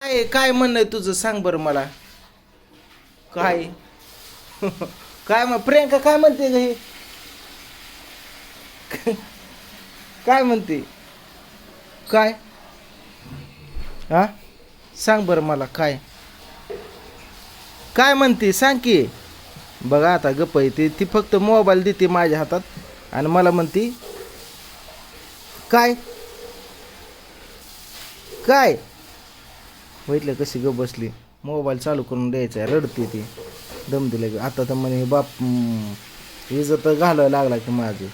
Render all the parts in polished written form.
काय काय म्हणणं आहे तुझं सांग बरं मला. काय काय मग प्रियंका काय म्हणते ग हे. काय म्हणते. काय हा सांग बरं मला काय काय म्हणते सांग की. बघा आता गप्प येते ती फक्त मोबाईल देते माझ्या हातात आणि मला म्हणती काय काय. बघितलं कशी ग बसली. मोबाईल चालू करून द्यायचा आहे, रडते ती. दम दिले आता तर म्हणे बाप इज्जत घालायला लागला की माझी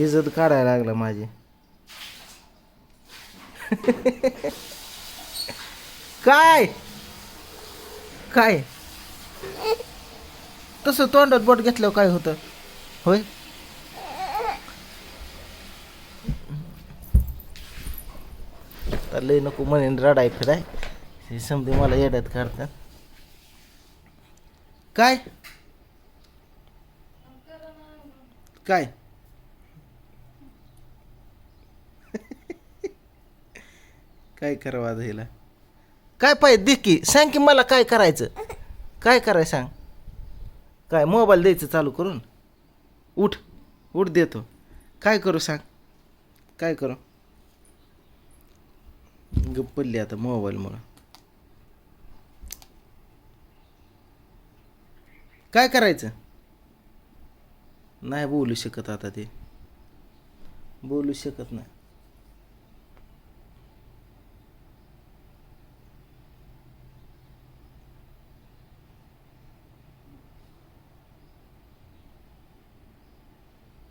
इज्जत काढायला लागला माझी. काय काय तसं तोंडात बोट घेतल्यावर काय होतं होय. तर लय नको म्हणे रडाय फिराय हे समजे मला येड्यात काढतात. काय काय काय करावं आता हिला. काय पाहिजे दे की सांग की मला काय करायचं. काय करायचं सांग. काय मोबाईल द्यायचं चालू करून. उठ उठ देतो. काय करू सांग. काय करू. गप्प पडली आता मोबाईलमुळं. काय करायचं. नाही बोलू शकत आता ते बोलू शकत नाही.